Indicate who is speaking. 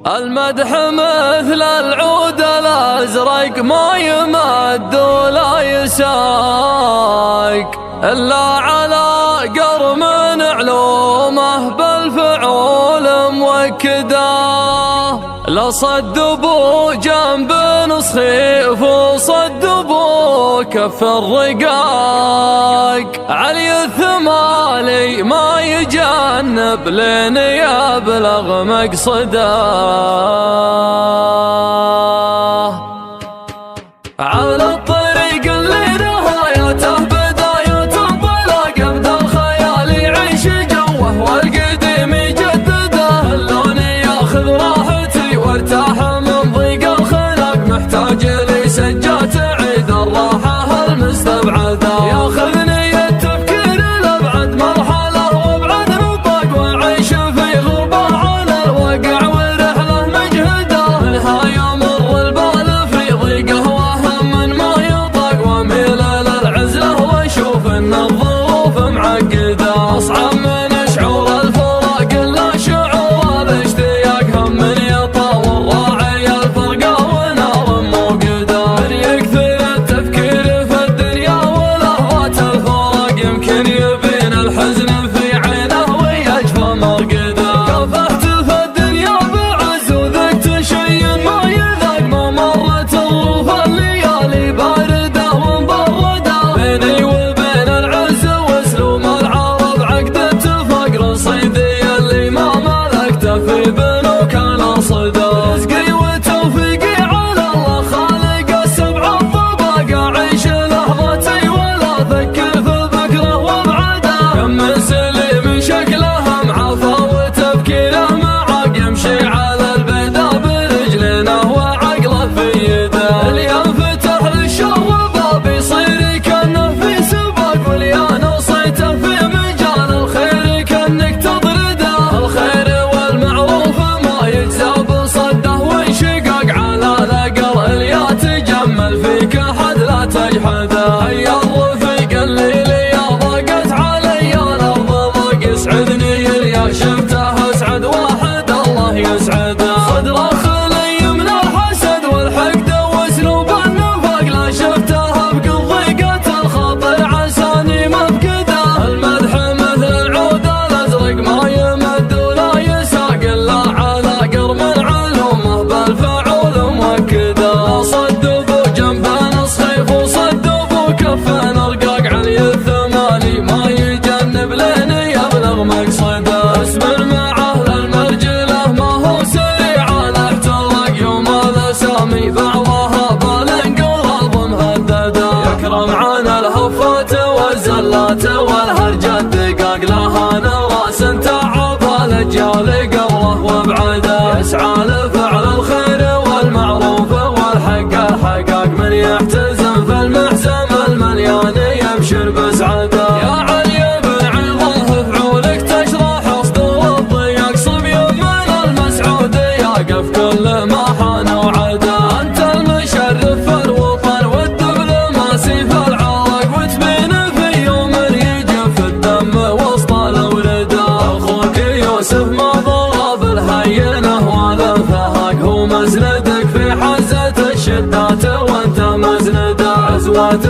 Speaker 1: المدح مثل العود الأزرق ما يمد ولا يساق إلا على قرم علومه بالفعول موكده. لا صدبوا جنب نصيف وصدبوا كف الرقاق، علي الثمالي ما يجنب لين يبلغ مقصده. على الطريق اللي نهايته بداية انطلاق، ابدا الخيال يعيش جوه والقديم يجدده. اللون ياخذ راحتي وارتاح من ضيق الخلق، محتاج لي سجات عيد الراحة المستبعدة. ياخذني التفكير لابعد مرحلة وابعد نطاق، واعيش في غربة على الواقع ورحلة مجهدة. منها يمر البال في ضيقه وهم من ما يطاق، واميل للعزلة واشوف ان الظروف معقدة. اصعب من شعور الفراق الا شعور الاشتياق، هم من يطاول راعي الفرقة ونار موقدة. من يكثر التفكير في الدنيا ولهوات الفراق، يمكن يبين الحزن في عينه ويجفى مرقده. كافحت في الدنيا بعز وذقت شيء ما يذاق، ما مرت ظروف الليالي باردة ومبردة. بيني وبين العز واسلوب العرب عقد اتفاق، رصيدي اللي ما ملكته في بنوك الاصداق. رزقي وتوفيقي على الله خالق السبع الطبق، اعيش لحظتي ولا افكر في بكره وابعده. كم من سليم شكله معافى وتفكيره معاق، يمشي على البيضاء برجلينه وعقله في يده. اللي ينفتح للشر باب يصير كانه في سباق، واللي نصيته في مجال الخير كانك تطرده. الخير والمعروف ما يجزى بصده وانشقاق، على الاقل اللي يتجمل فيك احد لا تجحده. هيا الرفيق اللي لي ضاقت علي الارض ضاق، يسعدني اللي شفته اسعد واحد الله يسعده. صدره خلي من الحسد والحقد واسلوب النفاق، لا شفته بقد ضيقة الخاطر عساني مفقده. المدح مثل العود الازرق ما يمد ولا يساق، الا على قرم علومه بالفعول موكده. صدبوا جنبه نصيف وصدبوا كفه رقاق، علي الثمالي ما يجنب لين يبلغ مقصده. اسمر معه للمرجله ما هو سريع الاحتراق، يوم الاسامي بعضها بالانقلاب مهدده. يكرم عن الهفات والزلات والهرج الدقاق، لها نراس تعب الاجيال قبله وابعده. يسعى لفعل الخير والمعروف والحق الحقاق، من يحتزم في المحزم المليان يبشر بسعده. يا علي بن عظه فعولك تشرح صدور الضيق، صبي من المسعود يقف كل ما حان وعده. انت المشرف في الوطن والدبلوماسي في العراق، وتبين في يوم يجف الدم وسط الورده. اخوك يوسف ما ضرب الهينه ولا فهاق، هو مزندك في حزه الشدات وانت مزنده. عزوات